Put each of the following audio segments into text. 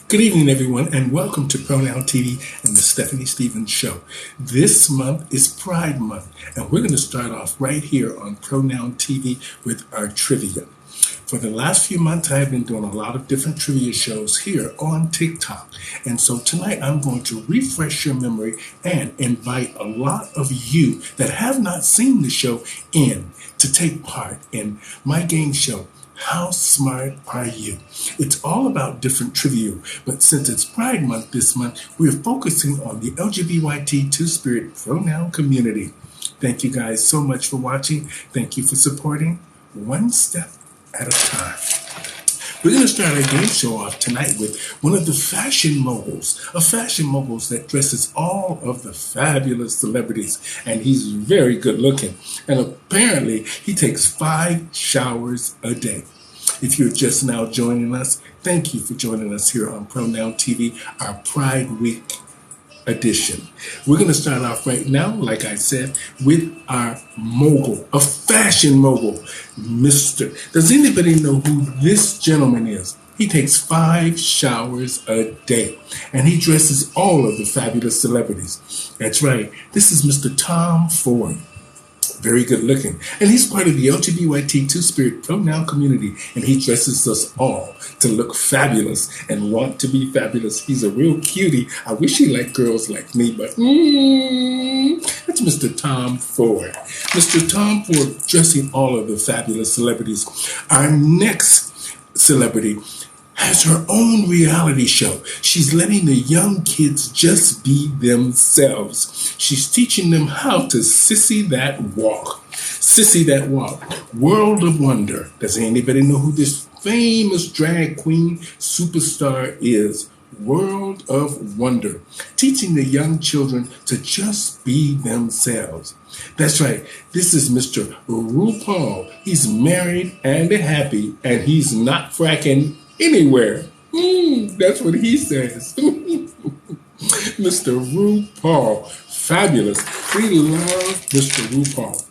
Good evening, everyone, and welcome to Pronoun TV and the Stephanie Stevens Show. This month is Pride Month, and we're going to start off right here on Pronoun TV with our trivia. For the last few months, I've been doing a lot of different trivia shows here on TikTok. And so tonight, I'm going to refresh your memory and invite a lot of you that have not seen the show in to take part in my game show, How Smart Are You? It's all about different trivia, but since it's Pride Month this month, we're focusing on the LGBT two-spirit pronoun community. Thank you guys so much for watching. Thank you for supporting one step at a time. We're going to start our game show off tonight with one of the fashion moguls, a fashion mogul that dresses all of the fabulous celebrities, and he's very good looking. And apparently, he takes 5 showers a day. If you're just now joining us, thank you for joining us here on Pronoun TV, our Pride Week edition. We're going to start off right now, like I said, with our mogul, a fashion mogul, Does anybody know who this gentleman is? He takes 5 showers a day, and he dresses all of the fabulous celebrities. That's right. This is Mr. Tom Ford. Very good looking. And he's part of the LGBT two-spirit pronoun community, and he dresses us all to look fabulous and want to be fabulous. He's a real cutie. I wish he liked girls like me, but that's Mr. Tom Ford. Mr. Tom Ford dressing all of the fabulous celebrities. Our next celebrity has her own reality show. She's letting the young kids just be themselves. She's teaching them how to sissy that walk. Sissy that walk. World of Wonder. Does anybody know who this famous drag queen superstar is? World of Wonder. Teaching the young children to just be themselves. That's right. This is Mr. RuPaul. He's married and happy, and he's not fracking anywhere. That's what he says. Mr. RuPaul. Fabulous. We love Mr. RuPaul.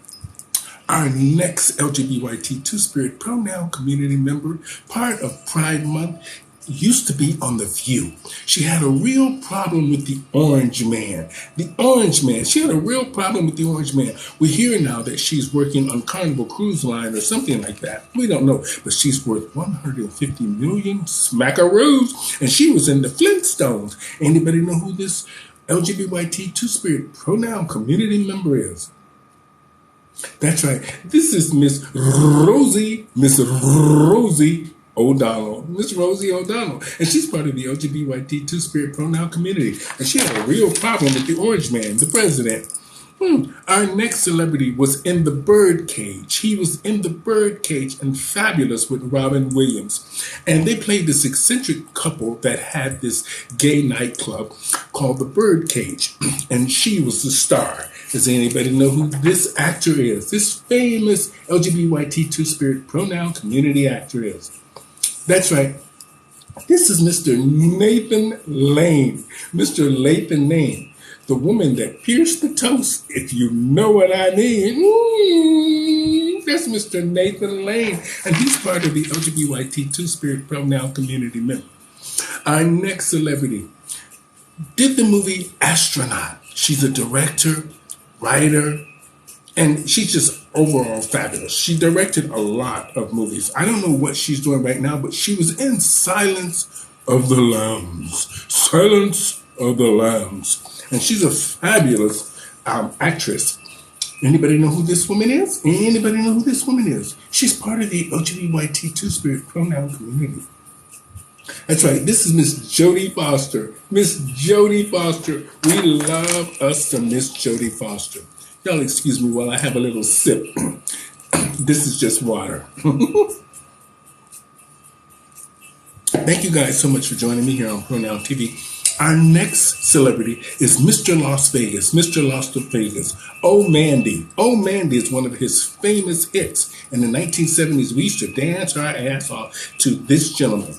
Our next LGBT two-spirit pronoun community member, part of Pride Month, used to be on The View. She had a real problem with the orange man. The orange man. She had a real problem with the orange man. We hear now that she's working on Carnival Cruise Line or something like that. We don't know. But she's worth 150 million smackaroos. And she was in the Flintstones. Anybody know who this LGBT two-spirit pronoun community member is? That's right. This is Miss Rosie O'Donnell, Miss Rosie O'Donnell, and she's part of the LGBT two-spirit pronoun community, and she had a real problem with the orange man, the president. Our next celebrity was in the Birdcage. He was in the Birdcage and fabulous with Robin Williams, and they played this eccentric couple that had this gay nightclub called the Birdcage, and she was the star. Does anybody know who this actor is? This famous LGBT two-spirit pronoun community actor is? That's right. This is Mr. Nathan Lane. Mr. Nathan Lane. The woman that pierced the toast, if you know what I mean. That's Mr. Nathan Lane. And he's part of the LGBT two-spirit pronoun community member. Our next celebrity did the movie Astronaut. She's a director, writer, and she's just overall fabulous. She directed a lot of movies. I don't know what she's doing right now, but she was in Silence of the Lambs. Silence of the Lambs. And she's a fabulous actress. Anybody know who this woman is? Anybody know who this woman is? She's part of the LGBT two-spirit pronoun community. That's right. This is Miss Jodie Foster. Miss Jodie Foster. We love us some Miss Jodie Foster. Y'all excuse me while I have a little sip. This is just water. Thank you guys so much for joining me here on Pronoun TV. Our next celebrity is Mr. Las Vegas. Mr. Las Vegas. Oh Mandy. Oh Mandy is one of his famous hits. In the 1970s, we used to dance our ass off to this gentleman.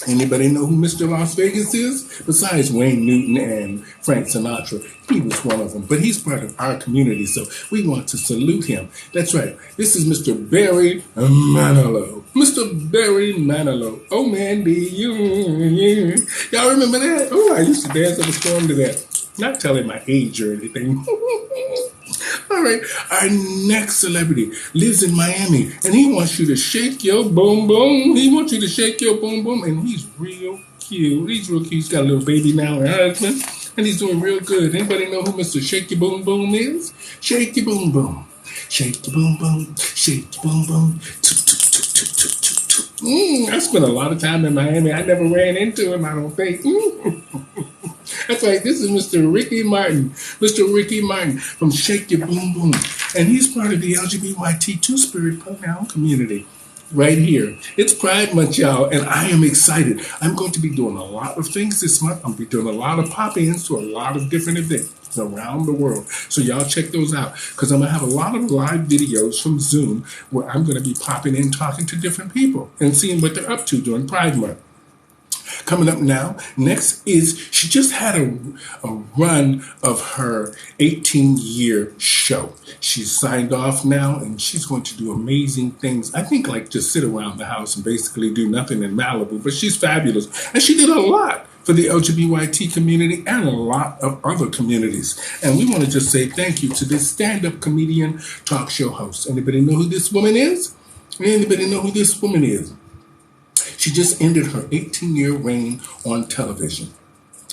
Anybody know who Mr. Las Vegas is? Besides Wayne Newton and Frank Sinatra, he was one of them. But he's part of our community, so we want to salute him. That's right. This is Mr. Barry Manilow. Mr. Barry Manilow. Oh, Mandy, y'all remember that? Oh, I used to dance on the storm to that. Not telling my age or anything. All right, our next celebrity lives in Miami, and he wants you to shake your boom boom. He wants you to shake your boom boom, and he's real cute. He's real cute. He's got a little baby now and husband, and he's doing real good. Anybody know who Mr. Shake Your Boom Boom is? Shake your boom boom. Shake your boom boom. Shake your boom boom. I spent a lot of time in Miami. I never ran into him, I don't think. That's right. This is Mr. Ricky Martin. Mr. Ricky Martin from Shake Your Boom Boom. And he's part of the LGBT two-spirit pronoun community right here. It's Pride Month, y'all, and I am excited. I'm going to be doing a lot of things this month. I'm going to be doing a lot of pop-ins to a lot of different events around the world. So y'all check those out, because I'm going to have a lot of live videos from Zoom where I'm going to be popping in, talking to different people and seeing what they're up to during Pride Month. Coming up now, next is, she just had a run of her 18-year show. She's signed off now, and she's going to do amazing things. I think like just sit around the house and basically do nothing in Malibu, but she's fabulous. And she did a lot for the LGBT community and a lot of other communities. And we want to just say thank you to this stand-up comedian talk show host. Anybody know who this woman is? Anybody know who this woman is? She just ended her 18-year reign on television.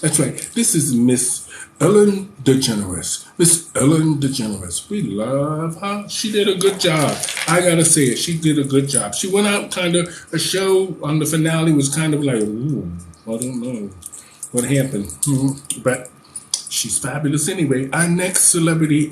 That's right. This is Miss Ellen DeGeneres. Miss Ellen DeGeneres. We love her. She did a good job. I gotta say it. She did a good job. She went out kind of, her show on the finale was kind of like, ooh, I don't know what happened. But she's fabulous anyway. Our next celebrity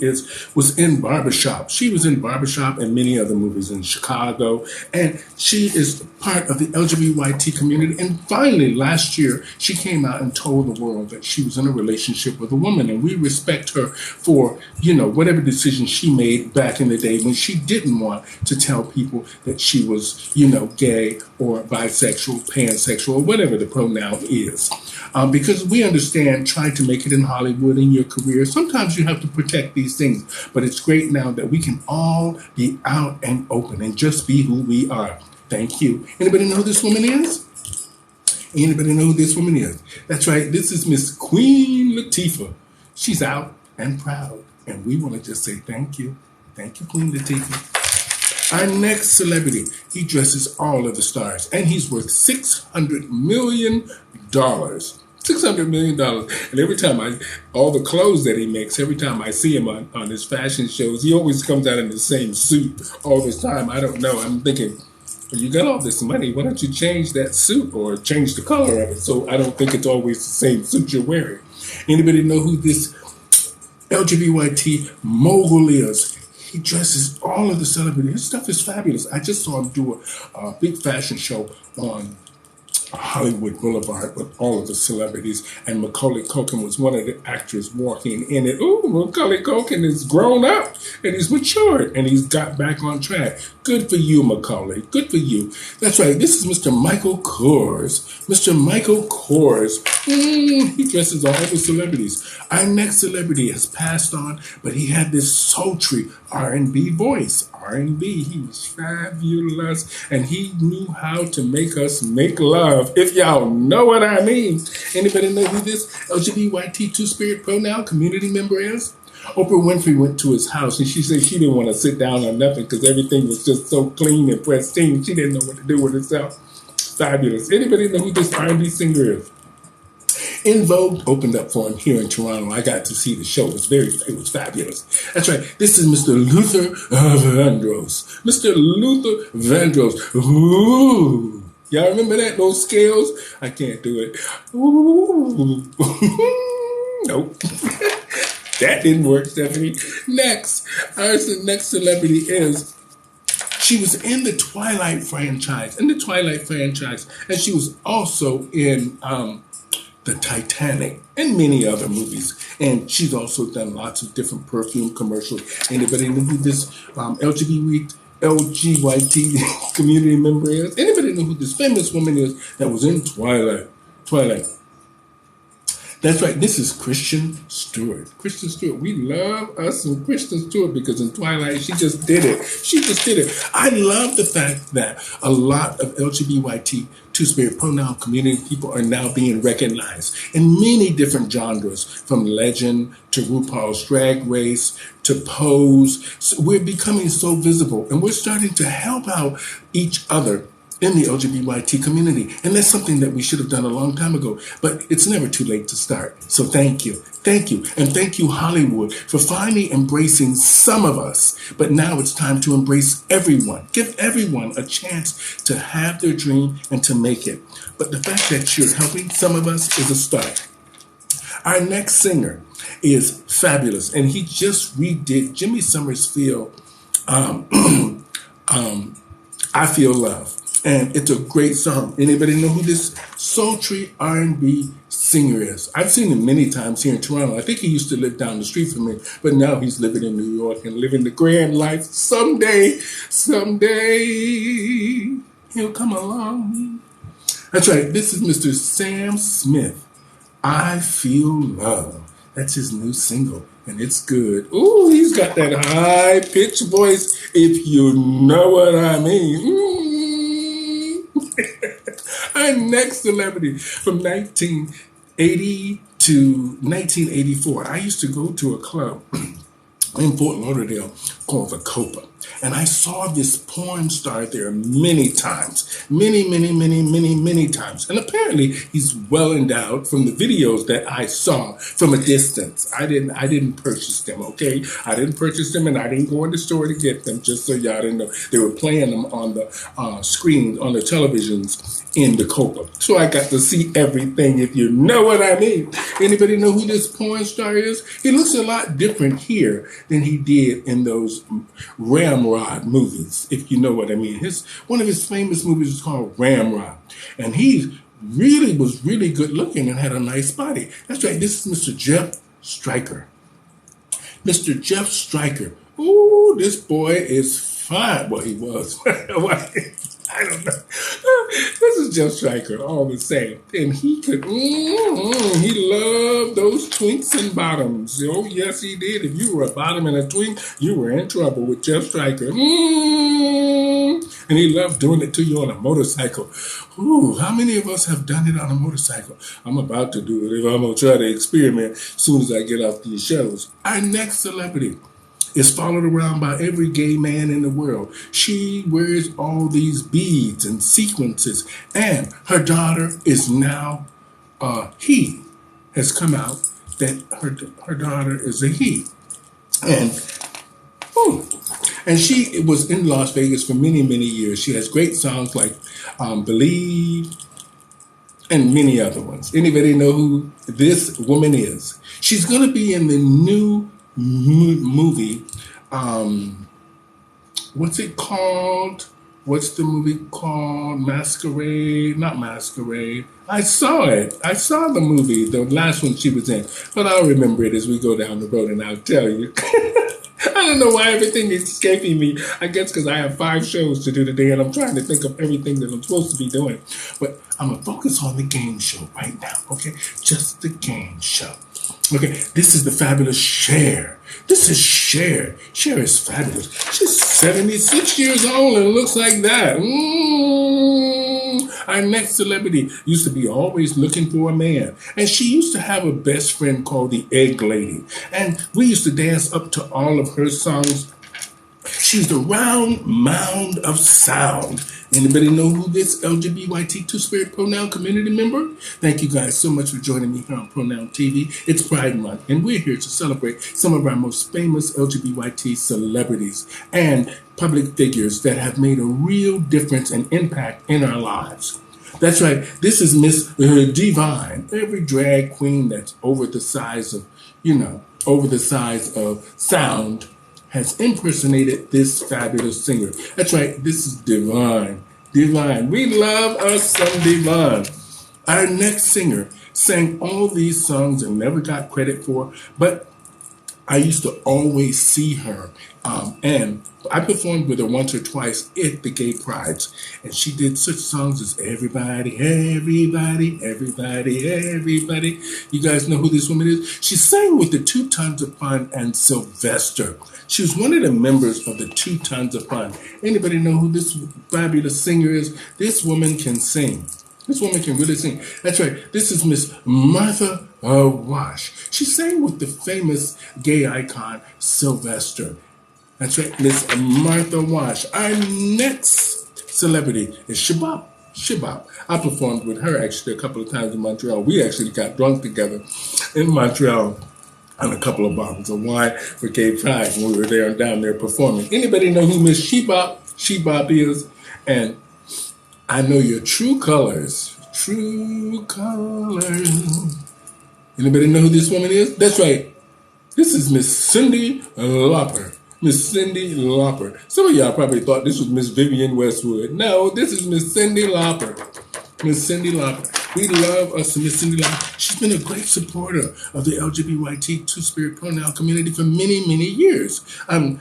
was in Barbershop. She was in Barbershop and many other movies in Chicago. And she is part of the LGBT community. And finally, last year, she came out and told the world that she was in a relationship with a woman. And we respect her for, whatever decision she made back in the day when she didn't want to tell people that she was, gay or bisexual, pansexual, or whatever the pronoun is. Because we understand trying to make it in Hollywood in your career, sometimes you have to protect these things. But it's great now that we can all be out and open and just be who we are. Thank you. Anybody know who this woman is? Anybody know who this woman is? That's right. This is Miss Queen Latifah. She's out and proud. And we want to just say thank you. Thank you, Queen Latifah. Our next celebrity, he dresses all of the stars. And he's worth $600 million. $600 million. And every time all the clothes that he makes, every time I see him on his fashion shows, he always comes out in the same suit all this time. I don't know. I'm thinking, well, you got all this money. Why don't you change that suit or change the color of it? So I don't think it's always the same suit you're wearing. Anybody know who this LGBT mogul is? He dresses all of the celebrities. His stuff is fabulous. I just saw him do a big fashion show on Hollywood Boulevard with all of the celebrities, and Macaulay Culkin was one of the actors walking in it. Ooh, Macaulay Culkin is grown up and he's matured and he's got back on track. Good for you, Macaulay. Good for you. That's right. This is Mr. Michael Kors. Mr. Michael Kors. He dresses all the celebrities. Our next celebrity has passed on, but he had this sultry R&B voice. R&B. He was fabulous, and he knew how to make us make love, if y'all know what I mean. Anybody know who this LGBT two-spirit pronoun community member is? Oprah Winfrey went to his house, and she said she didn't want to sit down or nothing because everything was just so clean and pristine. She didn't know what to do with herself. Fabulous. Anybody know who this R&B singer is? In Vogue opened up for him here in Toronto. I got to see the show. It was fabulous. That's right. This is Mr. Luther Vandross. Mr. Luther Vandross. Ooh. Y'all remember that? Those scales? I can't do it. Ooh. Nope. That didn't work, Stephanie. Next. Our next celebrity is, she was in the Twilight franchise. And she was also in the Titanic and many other movies. And she's also done lots of different perfume commercials. Anybody know who this LGBT community member is? Anybody know who this famous woman is that was in Twilight? That's right. This is Kristen Stewart. Kristen Stewart. We love us some Kristen Stewart because in Twilight, she just did it. She just did it. I love the fact that a lot of LGBT two-spirit pronoun community people are now being recognized in many different genres, from legend to RuPaul's Drag Race to Pose. So we're becoming so visible, and we're starting to help out each other in the LGBT community. And that's something that we should have done a long time ago, but it's never too late to start. So thank you. Thank you. And thank you, Hollywood, for finally embracing some of us. But now it's time to embrace everyone. Give everyone a chance to have their dream and to make it. But the fact that you're helping some of us is a start. Our next singer is fabulous, and he just redid Jimmy Somerville's I Feel Love. And it's a great song. Anybody know who this sultry R&B singer is? I've seen him many times here in Toronto. I think he used to live down the street from me, but now he's living in New York and living the grand life. Someday, he'll come along. That's right. This is Mr. Sam Smith. I Feel Love. That's his new single, and it's good. Ooh, he's got that high-pitched voice, if you know what I mean. Our next celebrity from 1980 to 1984. I used to go to a club in Fort Lauderdale called the Copa. And I saw this porn star there many times. Many times. And apparently he's well endowed from the videos that I saw from a distance. I didn't purchase them, okay? I didn't purchase them, and I didn't go in the store to get them, just so y'all didn't know. They were playing them on the screens, on the televisions in the Copa. So I got to see everything, if you know what I mean. Anybody know who this porn star is? He looks a lot different here than he did in those Ramrod movies, if you know what I mean. One of his famous movies is called Ramrod, and he was really good looking and had a nice body. That's right. This is Mr. Jeff Stryker. Mr. Jeff Stryker. Ooh, this boy is fine. Well, he was. I don't know. This is Jeff Stryker, all the same. And he could, he loved those twinks and bottoms. Oh, yes, he did. If you were a bottom and a twink, you were in trouble with Jeff Stryker. And he loved doing it to you on a motorcycle. Ooh, how many of us have done it on a motorcycle? I'm about to do it. If I'm going to try to experiment as soon as I get off these shows. Our next celebrity is followed around by every gay man in the world. She wears all these beads and sequences, and her daughter is now, he has come out that her daughter is a he. And she was in Las Vegas for many years. She has great songs like Believe and many other ones. Anybody know who this woman is? She's going to be in the new movie, what's it called? What's the movie called? Masquerade? Not Masquerade. I saw it. I saw the movie, the last one she was in. But I'll remember it as we go down the road and I'll tell you. I don't know why everything is escaping me. I guess because I have 5 shows to do today and I'm trying to think of everything that I'm supposed to be doing. But I'm going to focus on the game show right now, okay? Just the game show. Okay, this is the fabulous Cher. This is Cher. Cher is fabulous. She's 76 years old and looks like that. Our next celebrity used to be always looking for a man. And she used to have a best friend called the Egg Lady. And we used to dance up to all of her songs. She's the round mound of sound. Anybody know who this LGBT two-spirit pronoun community member? Thank you guys so much for joining me here on Pronoun TV. It's Pride Month, and we're here to celebrate some of our most famous LGBT celebrities and public figures that have made a real difference and impact in our lives. That's right. This is Miss Divine. Every drag queen that's over the size of sound has impersonated this fabulous singer. That's right, this is Divine. Divine. We love us some Divine. Our next singer sang all these songs and never got credit for, but I used to always see her, and I performed with her once or twice at the gay prides, and she did such songs as Everybody, Everybody, Everybody, Everybody. You guys know who this woman is? She sang with the Two Tons of Fun and Sylvester. She was one of the members of the Two Tons of Fun. Anybody know who this fabulous singer is? This woman can sing. This woman can really sing. That's right. This is Miss Martha Wash. She sang with the famous gay icon Sylvester. That's right, Miss Martha Wash. Our next celebrity is Shabab. Shabab. I performed with her actually a couple of times in Montreal. We actually got drunk together in Montreal on a couple of bottles of wine for gay pride when we were there and down there performing. Anybody know who Miss Shabab is? And I know your true colors. True colors. Anybody know who this woman is? That's right. This is Miss Cindy Lopper. Miss Cindy Lopper. Some of y'all probably thought this was Miss Vivian Westwood. No, this is Miss Cindy Lopper. Miss Cindy Lopper. We love us Miss Cindy Lopper. She's been a great supporter of the LGBT two-spirit pronoun community for many, many years. And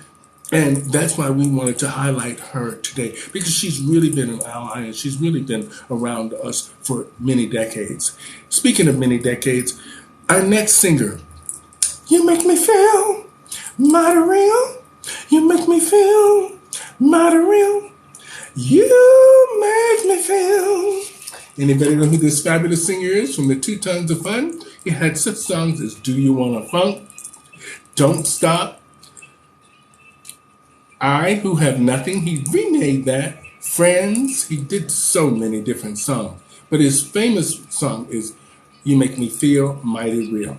that's why we wanted to highlight her today, because she's really been an ally and she's really been around us for many decades. Speaking of many decades, our next singer, you make me feel mighty real. You make me feel mighty real. You make me feel. Anybody know who this fabulous singer is from the Two Tons of Fun? He had such songs as Do You Wanna Funk, Don't Stop, I Who Have Nothing. He remade that. Friends. He did so many different songs. But his famous song is You Make Me Feel Mighty Real.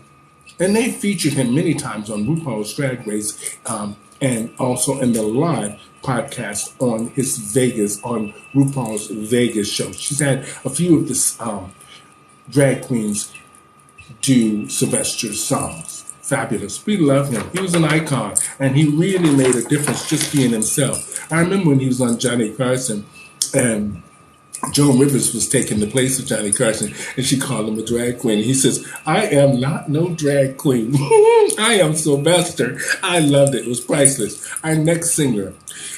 And they featured him many times on RuPaul's Drag Race and also in the live podcast on his on RuPaul's Vegas show. She's had a few of the drag queens do Sylvester's songs. Fabulous. We love him. He was an icon, and he really made a difference just being himself. I remember when he was on Johnny Carson, and Joan Rivers was taking the place of Johnny Carson, and she called him a drag queen. He says, I am not no drag queen. I am Sylvester. I loved it. It was priceless. Our next singer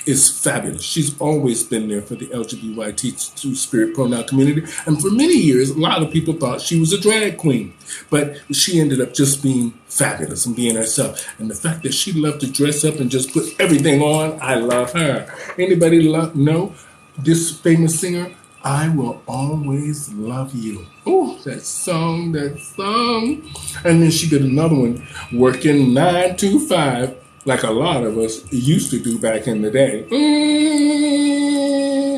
is fabulous. She's always been there for the LGBT two-spirit pronoun community, and for many years, a lot of people thought she was a drag queen, but she ended up just being fabulous and being herself. And the fact that she loved to dress up and just put everything on, I love her. Anybody know this famous singer? I Will Always Love You. Oh, that song. And then she did another one, Working 9 to 5, like a lot of us used to do back in the day.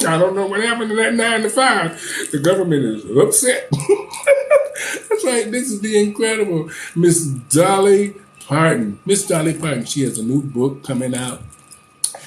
I don't know what happened to that 9 to 5. The government is upset. That's right. This is the incredible Miss Dolly Parton. Miss Dolly Parton, she has a new book coming out.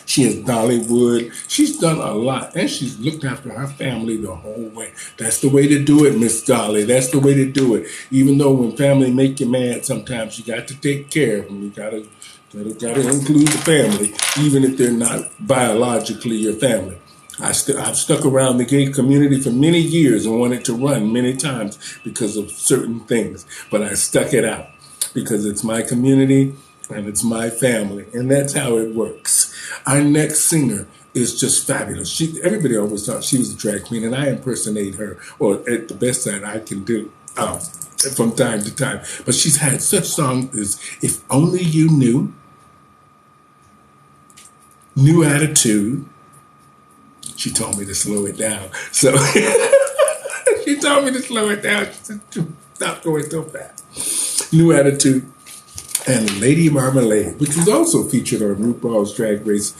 She is Dollywood. She's done a lot, and she's looked after her family the whole way. That's the way to do it, Miss Dolly. That's the way to do it. Even though when family make you mad, sometimes you got to take care of them. You gotta include the family, even if they're not biologically your family. I've stuck around the gay community for many years and wanted to run many times because of certain things, but I stuck it out because it's my community and it's my family, and that's how it works. Our next singer is just fabulous. Everybody always thought she was a drag queen, and I impersonate her, or at the best that I can do from time to time. But she's had such songs as If Only You Knew, New Attitude. She told me to slow it down. So she told me to slow it down. She said, stop going so fast. New Attitude. And Lady Marmalade, which was also featured on RuPaul's Drag Race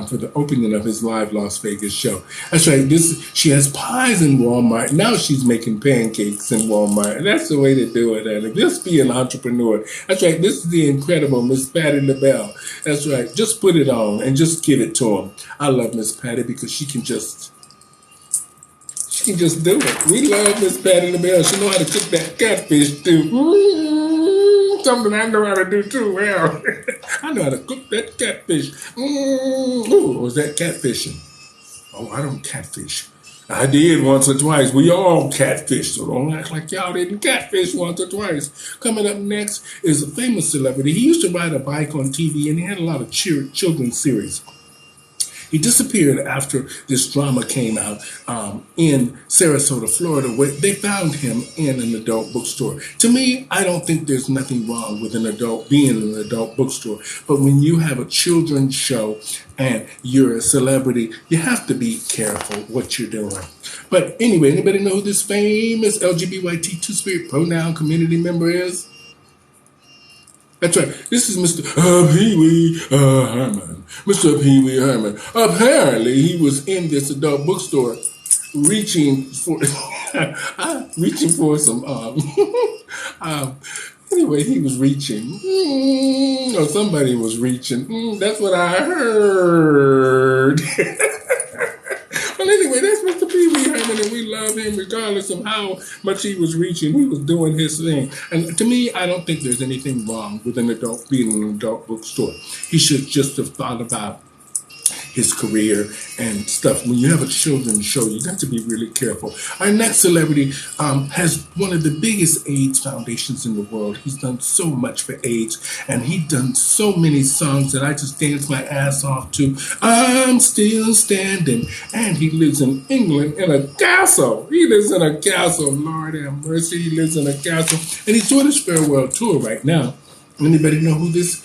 for the opening of his live Las Vegas show. That's right. She has pies in Walmart. Now she's making pancakes in Walmart. And that's the way to do it, Anna. Just be an entrepreneur. That's right. This is the incredible Miss Patti LaBelle. That's right. Just put it on and just give it to him. I love Miss Patti because she can just do it. We love Miss Patti LaBelle. She know how to cook that catfish too. Something I know how to do too well. I know how to cook that catfish. Ooh, was that catfishing? Oh, I don't catfish. I did once or twice. We all catfish, so don't act like y'all didn't catfish once or twice. Coming up next is a famous celebrity. He used to ride a bike on TV, and he had a lot of children's series. He disappeared after this drama came out in Sarasota, Florida, where they found him in an adult bookstore. To me, I don't think there's nothing wrong with being in an adult bookstore. But when you have a children's show and you're a celebrity, you have to be careful what you're doing. But anyway, anybody know who this famous LGBT two-spirit pronoun community member is? That's right. This is Mr. Pee Wee Herman. Mr. Pee Wee Herman. Apparently, he was in this adult bookstore reaching for some. Anyway, he was reaching, or somebody was reaching. That's what I heard. Well, anyway, that's Mr. Pee Wee Herman, and we love him regardless of how much he was reaching. He was doing his thing. And to me, I don't think there's anything wrong with being in an adult bookstore. He should just have thought about his career and stuff. When you have a children's show, you got to be really careful. Our next celebrity has one of the biggest AIDS foundations in the world. He's done so much for AIDS, and he's done so many songs that I just dance my ass off to. I'm still standing, and he lives in England in a castle. He lives in a castle. Lord have mercy, he lives in a castle, and he's doing his farewell tour right now. Anybody know who this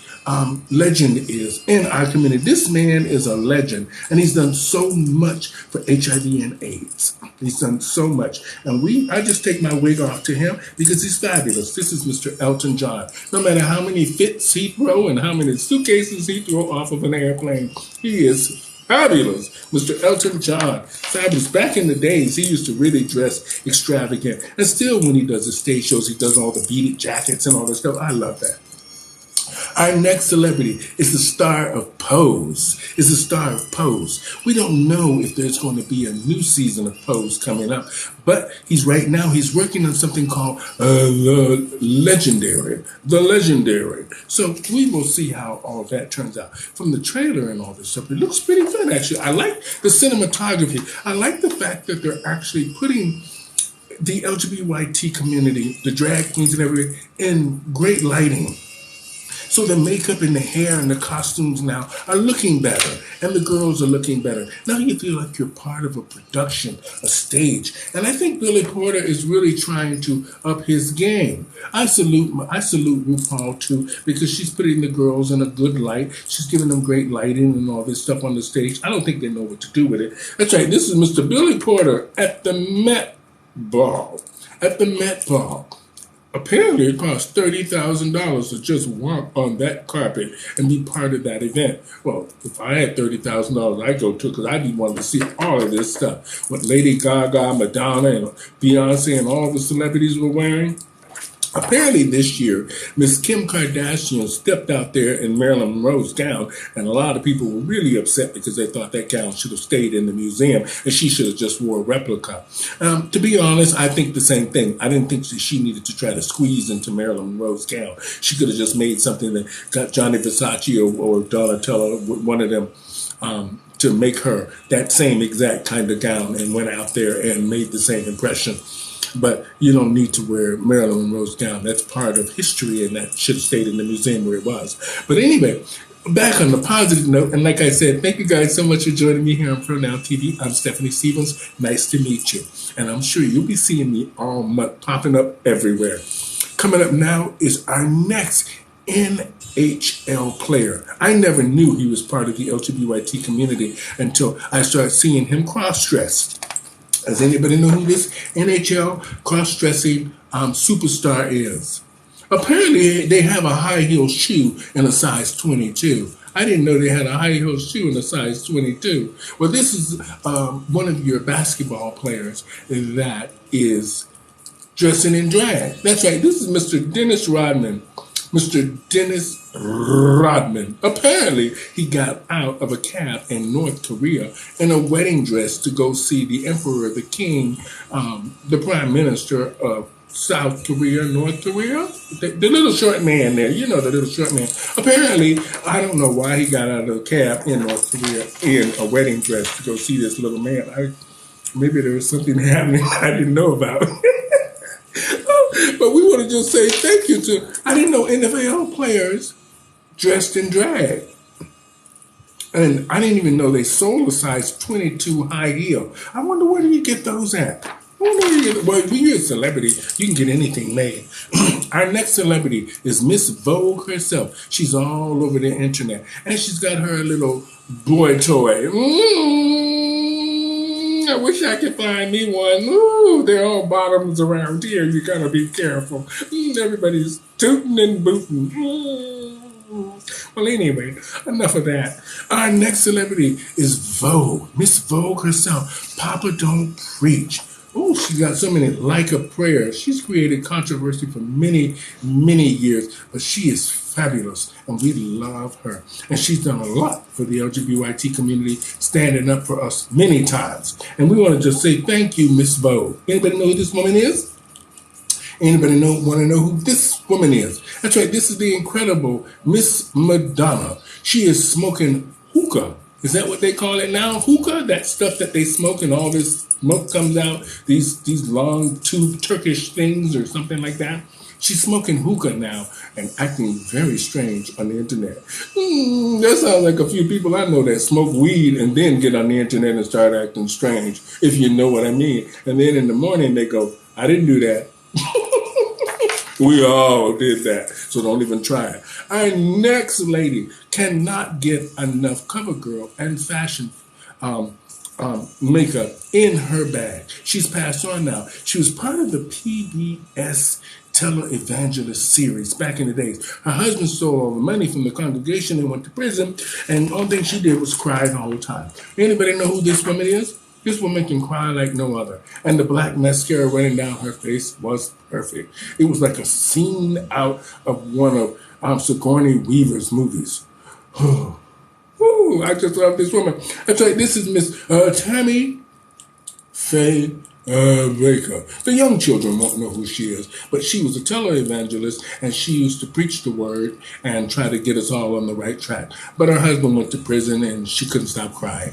legend is in our community? This man is a legend, and he's done so much for HIV and AIDS. He's done so much, and I just take my wig off to him because he's fabulous. This is Mr. Elton John. No matter how many fits he throw and how many suitcases he throw off of an airplane, he is fabulous. Mr. Elton John, fabulous. Back in the days, he used to really dress extravagant, and still when he does his stage shows, he does all the beaded jackets and all that stuff. I love that. Our next celebrity is the star of Pose. We don't know if there's going to be a new season of Pose coming up, but he's working on something called The Legendary. So we will see how all that turns out. From the trailer and all this stuff, it looks pretty fun, actually. I like the cinematography. I like the fact that they're actually putting the LGBT community, the drag queens and everything, in great lighting. So the makeup and the hair and the costumes now are looking better, and the girls are looking better. Now you feel like you're part of a production, a stage. And I think Billy Porter is really trying to up his game. I salute RuPaul too, because she's putting the girls in a good light. She's giving them great lighting and all this stuff on the stage. I don't think they know what to do with it. That's right, this is Mr. Billy Porter at the Met Ball. Apparently, it costs $30,000 to just walk on that carpet and be part of that event. Well, if I had $30,000, I'd go too, because I'd be wanting to see all of this stuff. What Lady Gaga, Madonna, and Beyonce and all the celebrities were wearing. Apparently this year, Miss Kim Kardashian stepped out there in Marilyn Monroe's gown, and a lot of people were really upset because they thought that gown should have stayed in the museum and she should have just wore a replica. To be honest, I think the same thing. I didn't think that she needed to try to squeeze into Marilyn Monroe's gown. She could have just made something that got Johnny Versace or Donatella, one of them, to make her that same exact kind of gown and went out there and made the same impression. But you don't need to wear Marilyn Monroe's gown. That's part of history, and that should have stayed in the museum where it was. But anyway, back on the positive note, and like I said, thank you guys so much for joining me here on Pronoun TV. I'm Stephanie Stevens. Nice to meet you. And I'm sure you'll be seeing me all month, popping up everywhere. Coming up now is our next NHL player. I never knew he was part of the LGBT community until I started seeing him cross-dressed. Does anybody know who this NHL cross-dressing superstar is? Apparently, they have a high-heel shoe in a size 22. I didn't know they had a high-heel shoe in a size 22. Well, this is one of your basketball players that is dressing in drag. That's right. This is Mr. Dennis Rodman. Apparently, he got out of a cab in North Korea in a wedding dress to go see the emperor, the king, the prime minister of South Korea, North Korea. The little short man there, you know, the little short man. Apparently, I don't know why he got out of a cab in North Korea in a wedding dress to go see this little man. Maybe there was something happening I didn't know about. But we want to just say thank you to, I didn't know NFL players dressed in drag. And I didn't even know they sold a size 22 high heel. I wonder where do you get those at? I wonder where you get, well, when you're a celebrity, you can get anything made. Our next celebrity is Miss Vogue herself. She's all over the internet. And she's got her little boy toy. I wish I could find me one. Ooh, they're all bottoms around here. You gotta be careful. Everybody's tooting and booting. Well, anyway, enough of that. Our next celebrity is Vogue. Miss Vogue herself. Papa Don't Preach. Oh, she's got so many like a prayer. She's created controversy for many, many years, but she is fabulous, and we love her. And she's done a lot for the LGBT community, standing up for us many times. And we want to just say thank you, Miss Vogue. Anybody know who this woman is? Anybody want to know who this woman is? That's right, this is the incredible Miss Madonna. She is smoking hookah. Is that what they call it now? Hookah? That stuff that they smoke and all this smoke comes out, these long tube Turkish things or something like that. She's smoking hookah now and acting very strange on the internet. That sounds like a few people I know that smoke weed and then get on the internet and start acting strange, if you know what I mean. And then in the morning they go, I didn't do that. We all did that, so don't even try it. Our next lady cannot get enough cover girl and fashion makeup in her bag. She's passed on now. She was part of the PBS televangelist series back in the days. Her husband stole all the money from the congregation and went to prison, and the only thing she did was cry the whole time. Anybody know who this woman is? This woman can cry like no other. And the black mascara running down her face was perfect. It was like a scene out of one of Sigourney Weaver's movies. I just love this woman. That's right, this is Miss Tammy Fay Breaker. The young children won't know who she is, but she was a televangelist, and she used to preach the word and try to get us all on the right track. But her husband went to prison, and she couldn't stop crying.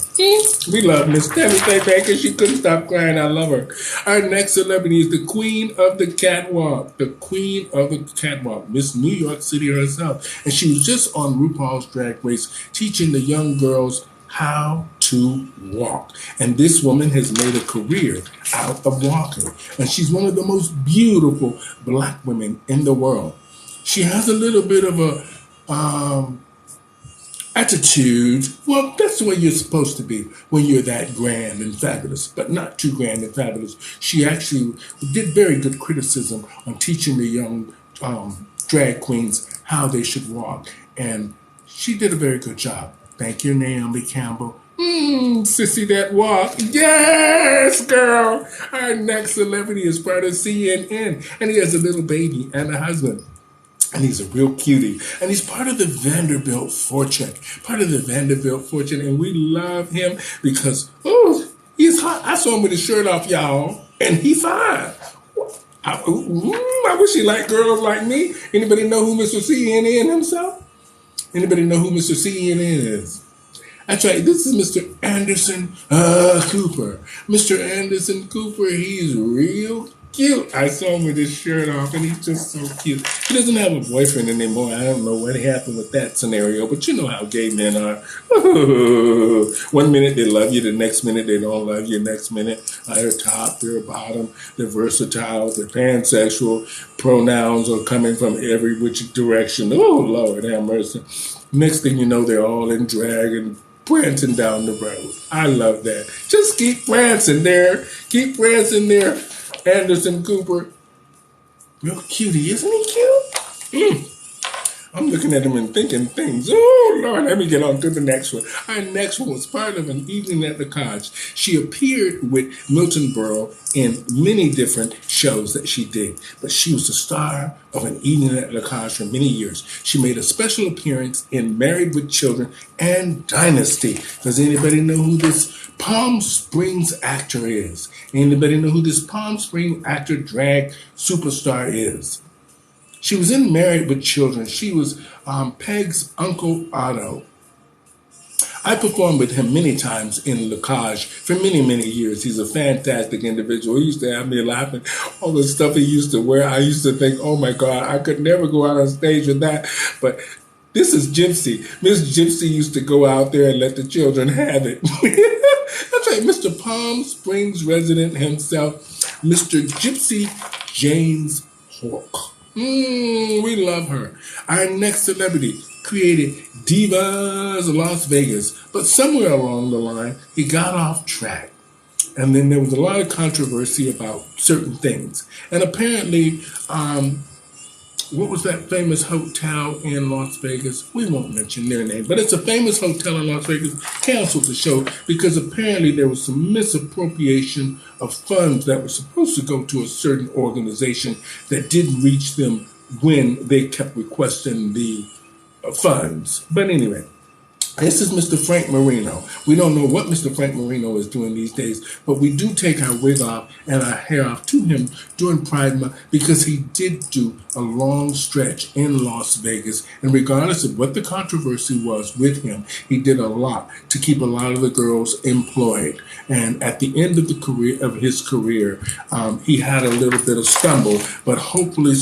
We love Miss Tammy Fay Breaker. She couldn't stop crying. I love her. Our next celebrity is the queen of the catwalk. The queen of the catwalk, Miss New York City herself. And she was just on RuPaul's Drag Race teaching the young girls how to walk. And this woman has made a career out of walking. And she's one of the most beautiful black women in the world. She has a little bit of a attitude. Well, that's the way you're supposed to be when you're that grand and fabulous, but not too grand and fabulous. She actually did very good criticism on teaching the young drag queens how they should walk. And she did a very good job. Thank you, Naomi Campbell. Sissy that walk. Yes, girl. Our next celebrity is part of CNN, and he has a little baby and a husband. And he's a real cutie. And he's part of the Vanderbilt fortune. And we love him because, he's hot. I saw him with his shirt off, y'all. And he fine. I wish he liked girls like me. Anybody know who Mr. CNN himself? Anybody know who Mr. CNN is? That's right, this is Mr. Anderson Cooper. Mr. Anderson Cooper, he's real cute. I saw him with his shirt off, and he's just so cute. He doesn't have a boyfriend anymore. I don't know what happened with that scenario, but you know how gay men are. 1 minute they love you, the next minute they don't love you, next minute they're top, they're bottom, they're versatile, they're pansexual, pronouns are coming from every which direction. Oh, Lord have mercy. Next thing you know, they're all in drag and prancing down the road. I love that. Just keep prancing there. Keep prancing there. Anderson Cooper. Real cutie, isn't he cute? I'm looking at him and thinking things. Oh, Lord, let me get on to the next one. Our next one was part of an evening at the Cottage. She appeared with Milton Berle in many different shows that she did, but she was the star of an evening at the Cottage for many years. She made a special appearance in Married with Children and Dynasty. Does anybody know who this Palm Springs actor is? Anybody know who this Palm Springs actor drag superstar is? She was in Married with Children. She was Peg's Uncle Otto. I performed with him many times in Le Cage for many, many years. He's a fantastic individual. He used to have me laughing. All the stuff he used to wear, I used to think, oh my God, I could never go out on stage with that. But this is Gypsy. Miss Gypsy used to go out there and let the children have it. That's right, Mr. Palm Springs resident himself, Mr. Gypsy James Hawk. We love her. Our next celebrity created Divas Las Vegas, but somewhere along the line, he got off track. And then there was a lot of controversy about certain things. And apparently, what was that famous hotel in Las Vegas? We won't mention their name, but it's a famous hotel in Las Vegas, canceled the show because apparently there was some misappropriation of funds that were supposed to go to a certain organization that didn't reach them when they kept requesting the funds. But anyway, this is Mr. Frank Marino. We don't know what Mr. Frank Marino is doing these days, but we do take our wig off and our hair off to him during Pride Month because he did do a long stretch in Las Vegas. And regardless of what the controversy was with him, he did a lot to keep a lot of the girls employed. And at the end of his career, he had a little bit of stumble, but hopefully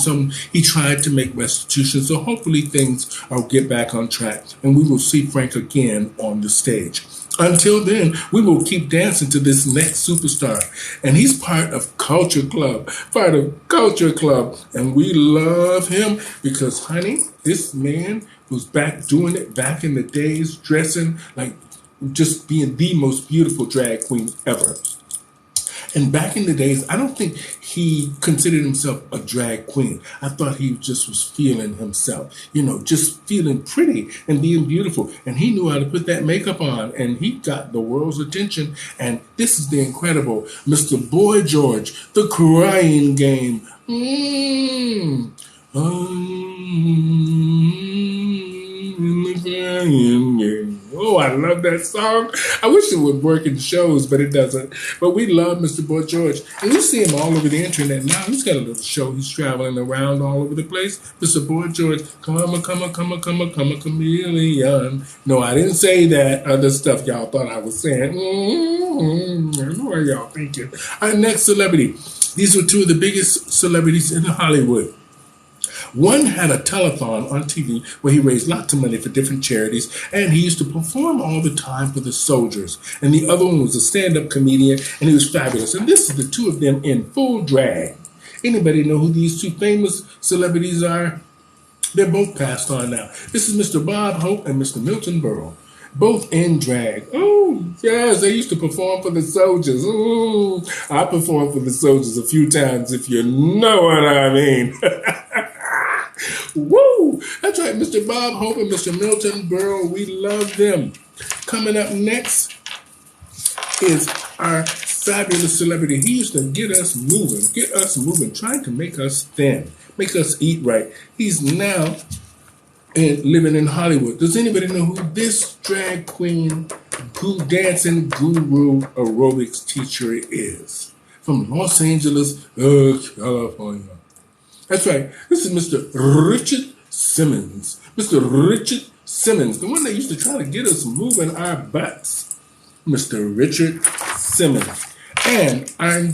he tried to make restitution. So hopefully things will get back on track and we will see Frank again on the stage. Until then, we will keep dancing to this next superstar. And he's part of Culture Club. And we love him because, honey, this man was back doing it back in the days, dressing like just being the most beautiful drag queen ever. And back in the days, I don't think he considered himself a drag queen. I thought he just was feeling himself, just feeling pretty and being beautiful. And he knew how to put that makeup on, and he got the world's attention. And this is the incredible Mr. Boy George, the Crying Game. Oh, I love that song. I wish it would work in shows, but it doesn't. But we love Mr. Boy George. And we see him all over the internet now. He's got a little show. He's traveling around all over the place. Mr. Boy George, come a chameleon. No, I didn't say that other stuff y'all thought I was saying. I know what y'all thinking. Our next celebrity. These were two of the biggest celebrities in Hollywood. One had a telethon on TV where he raised lots of money for different charities, and he used to perform all the time for the soldiers. And the other one was a stand-up comedian, and he was fabulous. And this is the two of them in full drag. Anybody know who these two famous celebrities are? They're both passed on now. This is Mr. Bob Hope and Mr. Milton Berle, both in drag. Oh, yes, they used to perform for the soldiers. Ooh, I performed for the soldiers a few times, if you know what I mean. Woo! That's right, Mr. Bob Hope and Mr. Milton Berle. We love them. Coming up next is our fabulous celebrity. He used to get us moving, trying to make us thin, make us eat right. He's now living in Hollywood. Does anybody know who this drag queen, dancing guru, aerobics teacher is? From Los Angeles, California. That's right. This is Mr. Richard Simmons. Mr. Richard Simmons, the one that used to try to get us moving our butts. Mr. Richard Simmons. And our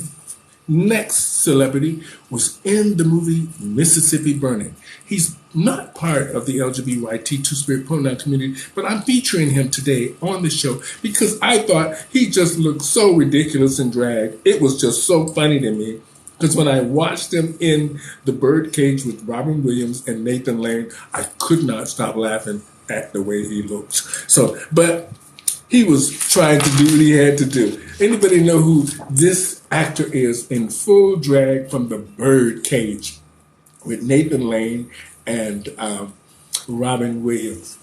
next celebrity was in the movie Mississippi Burning. He's not part of the LGBT Two-Spirit pronoun community, but I'm featuring him today on the show because I thought he just looked so ridiculous in drag. It was just so funny to me. Because when I watched him in the Birdcage with Robin Williams and Nathan Lane, I could not stop laughing at the way he looked. But he was trying to do what he had to do. Anybody know who this actor is in full drag from the Birdcage with Nathan Lane and Robin Williams?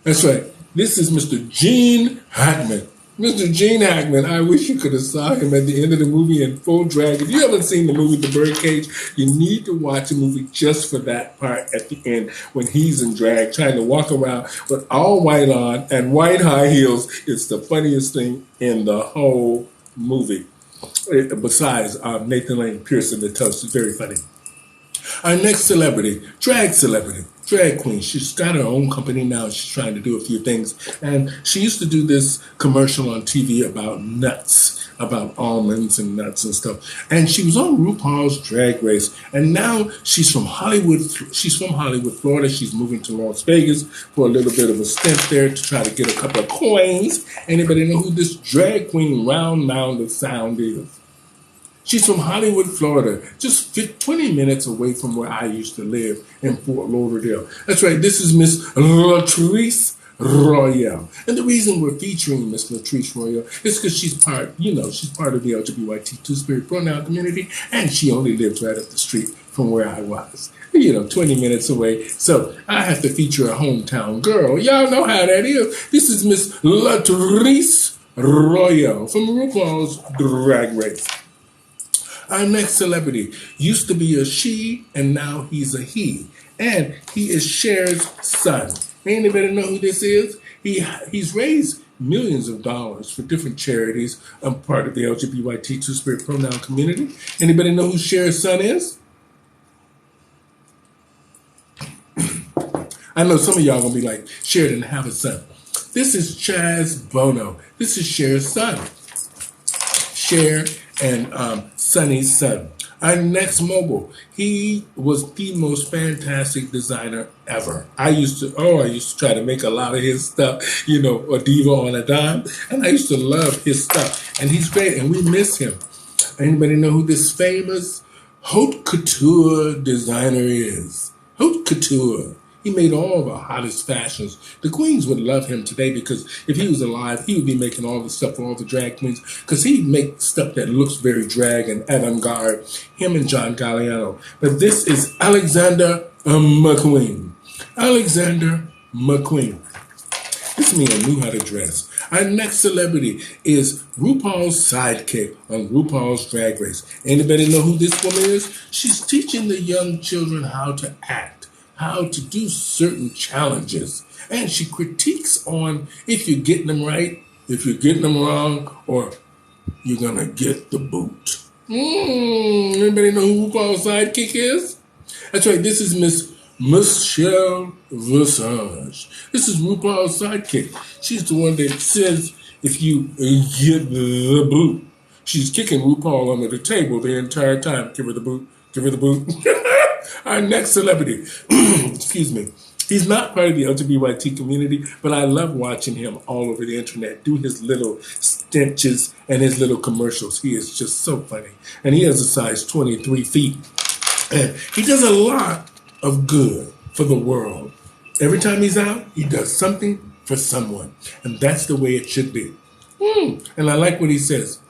That's right. This is Mr. Gene Hackman. Mr. Gene Hackman, I wish you could have saw him at the end of the movie in full drag. If you haven't seen the movie The Birdcage, you need to watch the movie just for that part at the end when he's in drag, trying to walk around with all white on and white high heels. It's the funniest thing in the whole movie. Besides Nathan Lane piercing the toast, it's very funny. Our next celebrity, drag drag queen. She's got her own company now. She's trying to do a few things. And she used to do this commercial on TV about nuts, about almonds and nuts and stuff. And she was on RuPaul's Drag Race. And now she's from Hollywood. She's from Hollywood, Florida. She's moving to Las Vegas for a little bit of a stint there to try to get a couple of coins. Anybody know who this drag queen round mound of sound is? She's from Hollywood, Florida, just 20 minutes away from where I used to live in Fort Lauderdale. That's right, this is Miss Latrice Royale. And the reason we're featuring Miss Latrice Royale is because she's part of the LGBT two-spirit pronoun community, and she only lives right up the street from where I was. 20 minutes away. So I have to feature a hometown girl. Y'all know how that is. This is Miss Latrice Royale from RuPaul's Drag Race. Our next celebrity used to be a she, and now he's a he. And he is Cher's son. Anybody know who this is? He's raised millions of dollars for different charities. I'm part of the LGBT two-spirit pronoun community. Anybody know who Cher's son is? I know some of y'all going to be like, Cher didn't have a son. This is Chaz Bono. This is Cher's son. Cher and Sonny's son. Our next mogul, he was the most fantastic designer ever. I used to try to make a lot of his stuff, a diva on a dime, and I used to love his stuff. And he's great, and we miss him. Anybody know who this famous haute couture designer is? Haute couture. He made all the hottest fashions. The queens would love him today because if he was alive, he would be making all the stuff for all the drag queens because he'd make stuff that looks very drag and avant-garde, him and John Galliano. But this is Alexander McQueen. Alexander McQueen. This man knew how to dress. Our next celebrity is RuPaul's sidekick on RuPaul's Drag Race. Anybody know who this woman is? She's teaching the young children how to act, how to do certain challenges. And she critiques on if you're getting them right, if you're getting them wrong, or you're going to get the boot. Anybody know who RuPaul's sidekick is? That's right, this is Miss Michelle Visage. This is RuPaul's sidekick. She's the one that says if you get the boot. She's kicking RuPaul under the table the entire time. Give her the boot. Give her the boot. Our next celebrity, excuse me, he's not part of the LGBT community, but I love watching him all over the internet do his little stenches and his little commercials. He is just so funny. And he has a size 23 feet. And he does a lot of good for the world. Every time he's out, he does something for someone. And that's the way it should be. And I like what he says.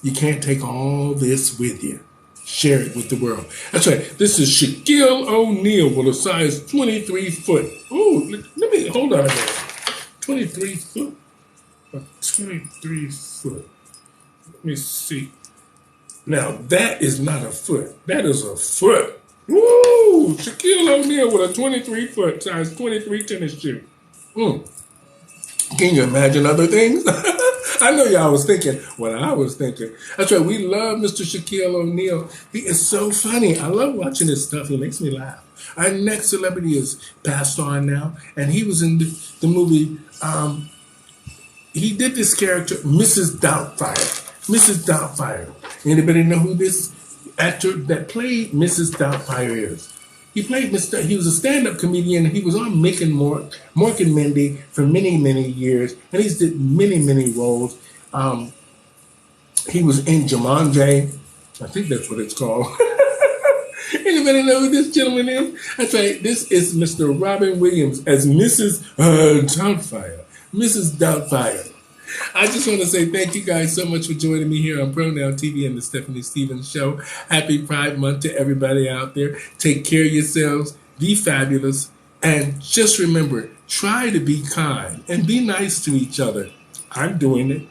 You can't take all this with you. Share it with the world. That's right. This is Shaquille O'Neal with a size 23 foot. Let me, hold on a minute. 23 foot? 23 foot. Let me see. Now, that is not a foot. That is a foot. Woo! Shaquille O'Neal with a 23 foot, size 23 tennis shoe. Can you imagine other things? I know y'all was thinking what I was thinking. That's right. We love Mr. Shaquille O'Neal. He is so funny. I love watching his stuff. He makes me laugh. Our next celebrity is passed on now, and he was in the movie. He did this character, Mrs. Doubtfire. Mrs. Doubtfire. Anybody know who this actor that played Mrs. Doubtfire is? He was a stand-up comedian. He was on Mick and Mork and Mindy for many, many years. And he's did many, many roles. He was in Jumanji. I think that's what it's called. Anybody know who this gentleman is? That's right. This is Mr. Robin Williams as Mrs. Doubtfire. Mrs. Doubtfire. I just want to say thank you guys so much for joining me here on Pronoun TV and the Stephanie Stevens Show. Happy Pride Month to everybody out there. Take care of yourselves. Be fabulous. And just remember, try to be kind and be nice to each other. I'm doing it.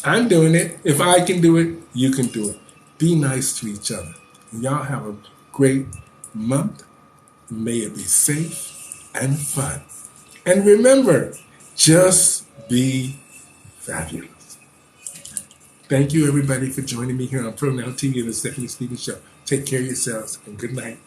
I'm doing it. If I can do it, you can do it. Be nice to each other. And y'all have a great month. May it be safe and fun. And remember, just be fabulous. Thank you, everybody, for joining me here on Pronoun TV and the Stephanie Stevens Show. Take care of yourselves, and good night.